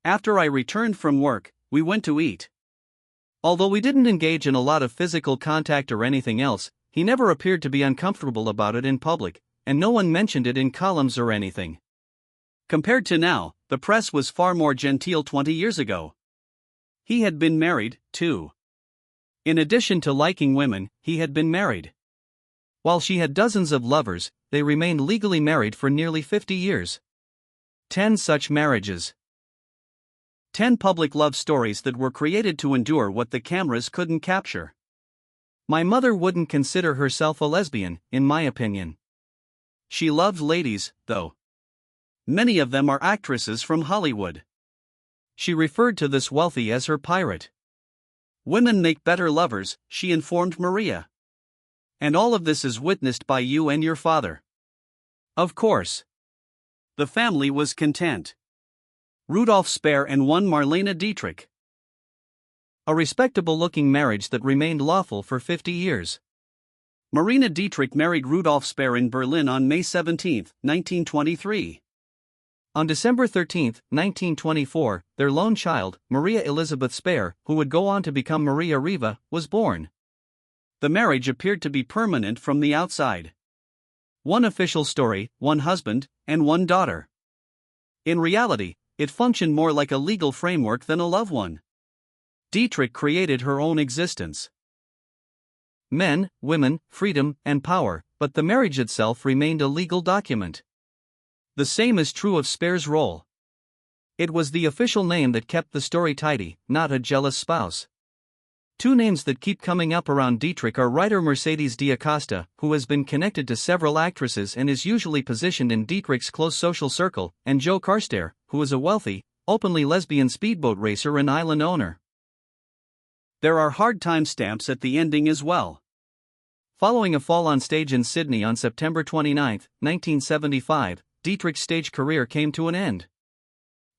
After I returned from work, we went to eat. Although we didn't engage in a lot of physical contact or anything else, he never appeared to be uncomfortable about it in public, and no one mentioned it in columns or anything. Compared to now, the press was far more genteel 20 years ago. He had been married, too. In addition to liking women, he had been married. While she had dozens of lovers, they remained legally married for nearly 50 years. 10 such marriages. 10 public love stories that were created to endure what the cameras couldn't capture. My mother wouldn't consider herself a lesbian, in my opinion. She loved ladies, though. Many of them are actresses from Hollywood. She referred to this wealthy as her pirate. Women make better lovers, she informed Maria. And all of this is witnessed by you and your father. Of course. The family was content. Rudolf Speer and one Marlene Dietrich. A respectable-looking marriage that remained lawful for 50 years. Marina Dietrich married Rudolf Speer in Berlin on May 17, 1923. On December 13, 1924, their lone child, Maria Elizabeth Speer, who would go on to become Maria Riva, was born. The marriage appeared to be permanent from the outside. One official story, one husband, and one daughter. In reality, it functioned more like a legal framework than a love one. Dietrich created her own existence. Men, women, freedom, and power, but the marriage itself remained a legal document. The same is true of Speer's role. It was the official name that kept the story tidy, not a jealous spouse. Two names that keep coming up around Dietrich are writer Mercedes D'Acosta, who has been connected to several actresses and is usually positioned in Dietrich's close social circle, and Joe Carstairs, who is a wealthy, openly lesbian speedboat racer and island owner. There are hard timestamps at the ending as well. Following a fall on stage in Sydney on September 29, 1975, Dietrich's stage career came to an end.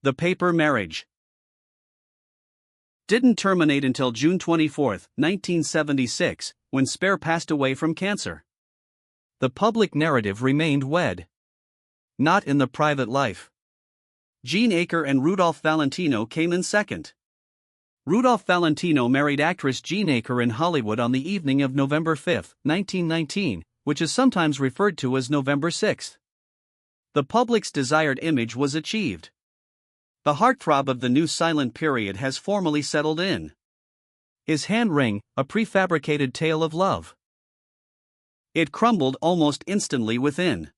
The paper marriage didn't terminate until June 24, 1976, when Speer passed away from cancer. The public narrative remained wed. Not in the private life. Jean Aker and Rudolph Valentino came in second. Rudolph Valentino married actress Jean Aker in Hollywood on the evening of November 5, 1919, which is sometimes referred to as November 6. The public's desired image was achieved. The heartthrob of the new silent period has formally settled in. His hand ring, a prefabricated tale of love. It crumbled almost instantly within.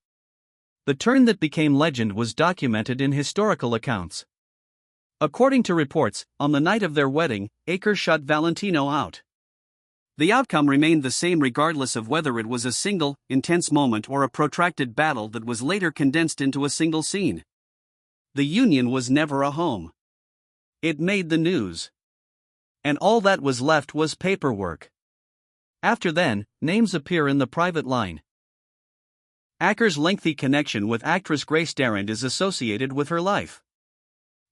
The turn that became legend was documented in historical accounts. According to reports, on the night of their wedding, Aker shut Valentino out. The outcome remained the same regardless of whether it was a single, intense moment or a protracted battle that was later condensed into a single scene. The union was never a home. It made the news. And all that was left was paperwork. After then, names appear in the private line. Aker's lengthy connection with actress Grace Darrant is associated with her life.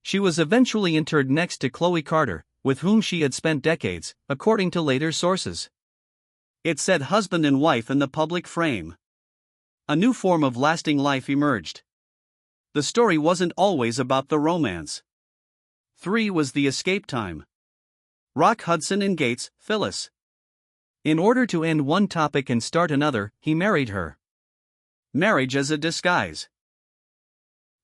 She was eventually interred next to Chloe Carter, with whom she had spent decades, according to later sources. It said husband and wife in the public frame. A new form of lasting life emerged. The story wasn't always about the romance. 3 was the escape time. Rock Hudson and Gates, Phyllis. In order to end one topic and start another, he married her. Marriage as a disguise.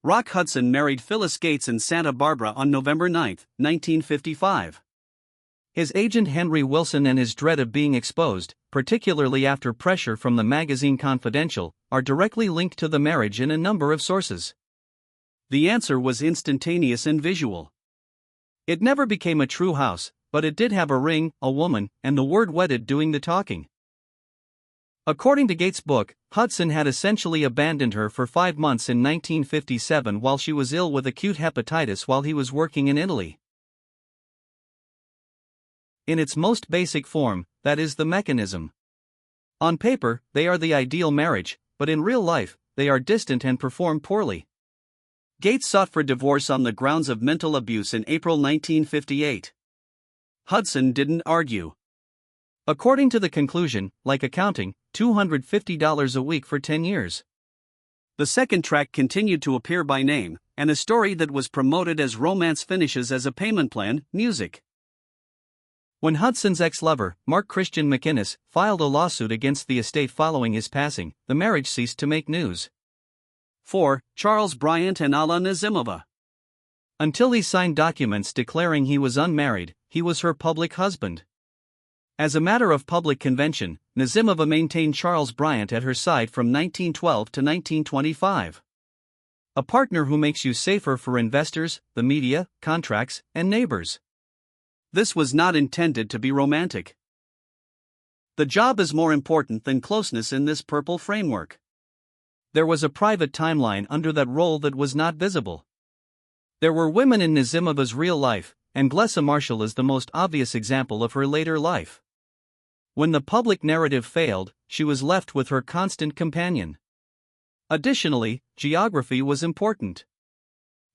Rock Hudson married Phyllis Gates in Santa Barbara on November 9, 1955. His agent Henry Wilson and his dread of being exposed, particularly after pressure from the magazine Confidential, are directly linked to the marriage in a number of sources. The answer was instantaneous and visual. It never became a true house, but it did have a ring, a woman, and the word wedded doing the talking. According to Gates' book, Hudson had essentially abandoned her for 5 months in 1957 while she was ill with acute hepatitis while he was working in Italy. In its most basic form, that is the mechanism. On paper, they are the ideal marriage, but in real life, they are distant and perform poorly. Gates sought for divorce on the grounds of mental abuse in April 1958. Hudson didn't argue. According to the conclusion, like accounting, $250 a week for 10 years. The second track continued to appear by name, and a story that was promoted as romance finishes as a payment plan, music. When Hudson's ex-lover, Mark Christian McInnes, filed a lawsuit against the estate following his passing, the marriage ceased to make news. 4. Charles Bryant and Alla Nazimova. Until he signed documents declaring he was unmarried, he was her public husband. As a matter of public convention, Nazimova maintained Charles Bryant at her side from 1912 to 1925. A partner who makes you safer for investors, the media, contracts, and neighbors. This was not intended to be romantic. The job is more important than closeness in this purple framework. There was a private timeline under that role that was not visible. There were women in Nazimova's real life, and Glessa Marshall is the most obvious example of her later life. When the public narrative failed, she was left with her constant companion. Additionally, geography was important.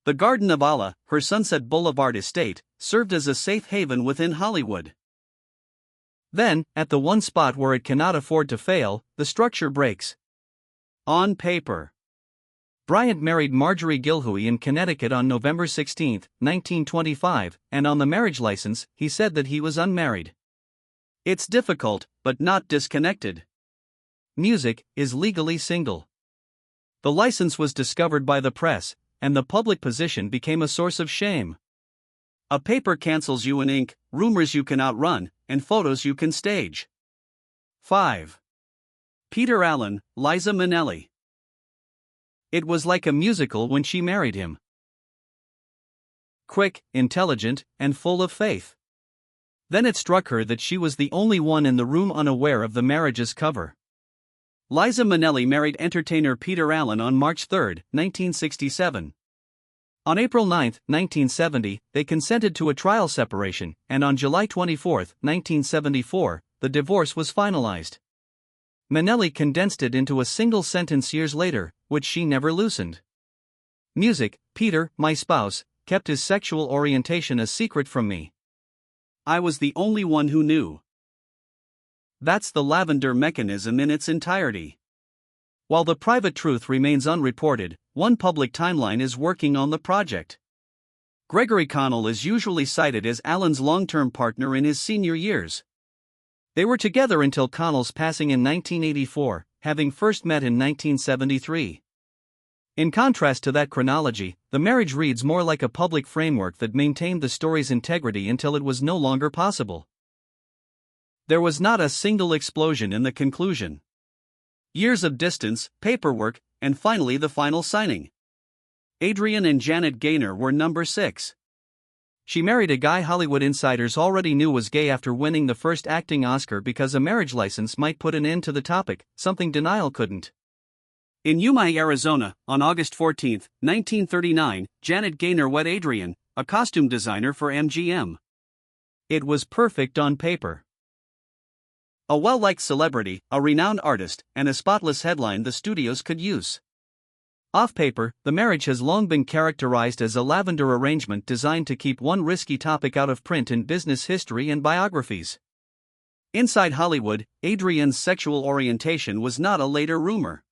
The Garden of Allah, her Sunset Boulevard estate, served as a safe haven within Hollywood. Then, at the one spot where it cannot afford to fail, the structure breaks. On paper, Bryant married Marjorie Gilhooly in Connecticut on November 16, 1925, and on the marriage license, he said that he was unmarried. It's difficult, but not disconnected. Music is legally single. The license was discovered by the press, and the public position became a source of shame. A paper cancels you in ink, rumors you can outrun, and photos you can stage. 5. Peter Allen, Liza Minnelli. It was like a musical when she married him. Quick, intelligent, and full of faith. Then it struck her that she was the only one in the room unaware of the marriage's cover. Liza Minnelli married entertainer Peter Allen on March 3, 1967. On April 9, 1970, they consented to a trial separation, and on July 24, 1974, the divorce was finalized. Minnelli condensed it into a single sentence years later, which she never loosened. Music, Peter, my spouse, kept his sexual orientation a secret from me. I was the only one who knew. That's the Lavender mechanism in its entirety. While the private truth remains unreported, one public timeline is working on the project. Gregory Connell is usually cited as Allen's long-term partner in his senior years. They were together until Connell's passing in 1984, having first met in 1973. In contrast to that chronology, the marriage reads more like a public framework that maintained the story's integrity until it was no longer possible. There was not a single explosion in the conclusion. Years of distance, paperwork, and finally the final signing. Adrian and Janet Gaynor were number 6. She married a guy Hollywood insiders already knew was gay after winning the first acting Oscar because a marriage license might put an end to the topic, something denial couldn't. In Yuma, Arizona, on August 14, 1939, Janet Gaynor wed Adrian, a costume designer for MGM. It was perfect on paper. A well-liked celebrity, a renowned artist, and a spotless headline the studios could use. Off paper, the marriage has long been characterized as a Lavender arrangement designed to keep one risky topic out of print in business history and biographies. Inside Hollywood, Adrian's sexual orientation was not a later rumor.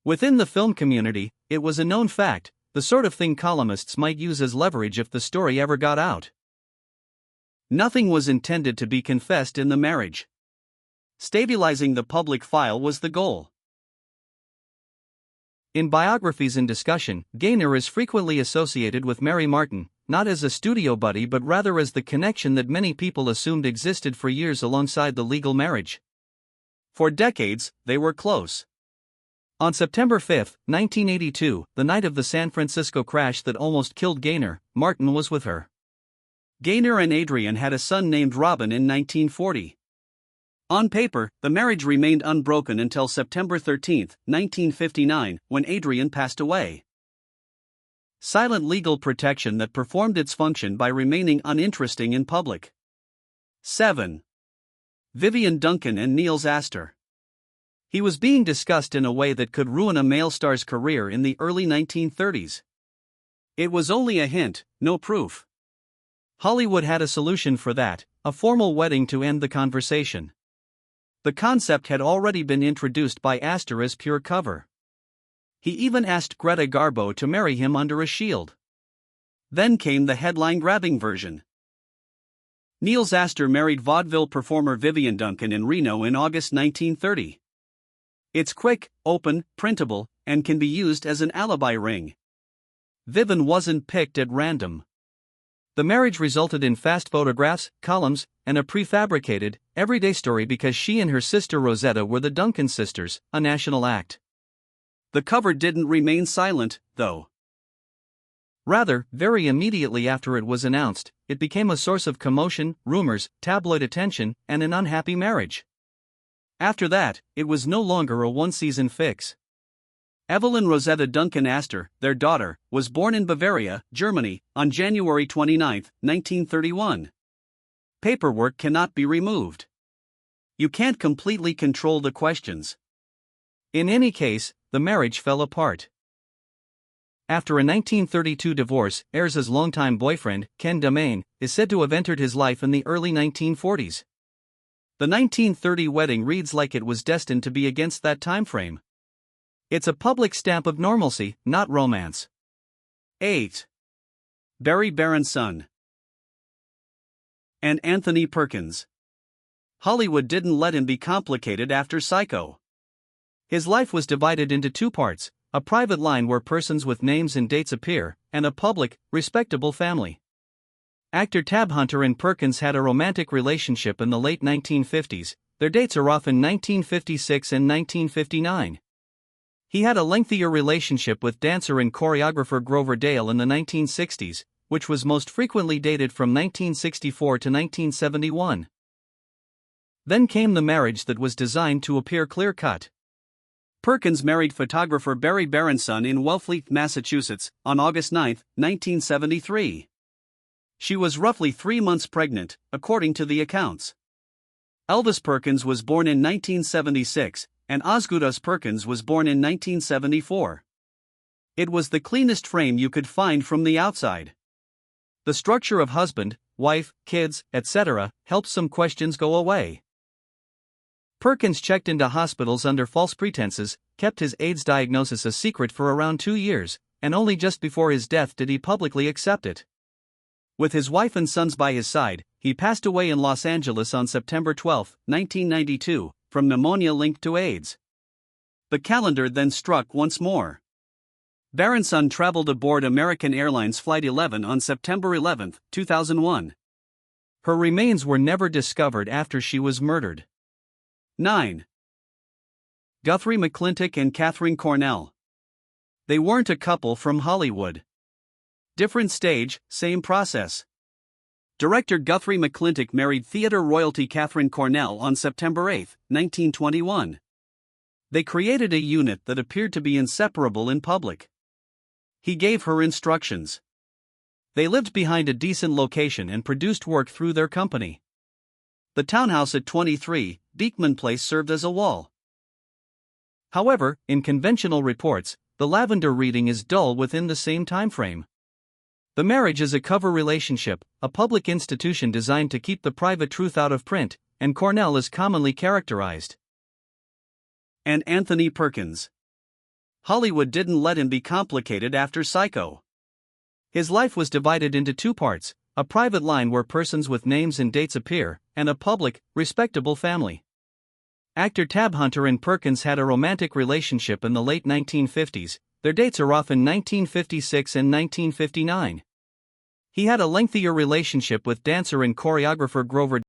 Within the film community, it was a known fact, the sort of thing columnists might use as leverage if the story ever got out. Nothing was intended to be confessed in the marriage. Stabilizing the public file was the goal. In biographies in discussion, Gaynor is frequently associated with Mary Martin, not as a studio buddy but rather as the connection that many people assumed existed for years alongside the legal marriage. For decades, they were close. On September 5, 1982, the night of the San Francisco crash that almost killed Gaynor, Martin was with her. Gaynor and Adrian had a son named Robin in 1940. On paper, the marriage remained unbroken until September 13, 1959, when Adrian passed away. Silent legal protection that performed its function by remaining uninteresting in public. 7. Vivian Duncan and Niels Astor. He was being discussed in a way that could ruin a male star's career in the early 1930s. It was only a hint, no proof. Hollywood had a solution for that, a formal wedding to end the conversation. The concept had already been introduced by Astor as pure cover. He even asked Greta Garbo to marry him under a shield. Then came the headline-grabbing version. Niels Astor married vaudeville performer Vivian Duncan in Reno in August 1930. It's quick, open, printable, and can be used as an alibi ring. Vivian wasn't picked at random. The marriage resulted in fast photographs, columns, and a prefabricated, everyday story because she and her sister Rosetta were the Duncan sisters, a national act. The cover didn't remain silent, though. Rather, very immediately after it was announced, it became a source of commotion, rumors, tabloid attention, and an unhappy marriage. After that, it was no longer a one-season fix. Evelyn Rosetta Duncan Astor, their daughter, was born in Bavaria, Germany, on January 29, 1931. Paperwork cannot be removed. You can't completely control the questions. In any case, the marriage fell apart. After a 1932 divorce, Ayres's longtime boyfriend, Ken Demain, is said to have entered his life in the early 1940s. The 1930 wedding reads like it was destined to be against that time frame. It's a public stamp of normalcy, not romance. 8. Barry Barron's son. And Anthony Perkins. Hollywood didn't let him be complicated after Psycho. His life was divided into two parts: a private line where persons with names and dates appear, and a public, respectable family. Actor Tab Hunter and Perkins had a romantic relationship in the late 1950s, their dates are often 1956 and 1959. He had a lengthier relationship with dancer and choreographer Grover Dale in the 1960s, which was most frequently dated from 1964 to 1971. Then came the marriage that was designed to appear clear-cut. Perkins married photographer Barry Barron's son in Wellfleet, Massachusetts, on August 9, 1973. She was roughly 3 months pregnant, according to the accounts. Elvis Perkins was born in 1976, and Osgood Perkins was born in 1974. It was the cleanest frame you could find from the outside. The structure of husband, wife, kids, etc., helped some questions go away. Perkins checked into hospitals under false pretenses, kept his AIDS diagnosis a secret for around 2 years, and only just before his death did he publicly accept it. With his wife and sons by his side, he passed away in Los Angeles on September 12, 1992, from pneumonia linked to AIDS. The calendar then struck once more. Barron's son traveled aboard American Airlines Flight 11 on September 11, 2001. Her remains were never discovered after she was murdered. 9. Guthrie McClintock and Catherine Cornell. They weren't a couple from Hollywood. Different stage, same process. Director Guthrie McClintock married theater royalty Catherine Cornell on September 8, 1921. They created a unit that appeared to be inseparable in public. He gave her instructions. They lived behind a decent location and produced work through their company. The townhouse at 23 Beekman Place served as a wall. However, in conventional reports, the Lavender reading is dull within the same time frame. The marriage is a cover relationship, a public institution designed to keep the private truth out of print, and Cornell is commonly characterized. And Anthony Perkins. Hollywood didn't let him be complicated after Psycho. His life was divided into two parts: a private line where persons with names and dates appear, and a public, respectable family. Actor Tab Hunter and Perkins had a romantic relationship in the late 1950s, their dates are often 1956 and 1959. He had a lengthier relationship with dancer and choreographer Grover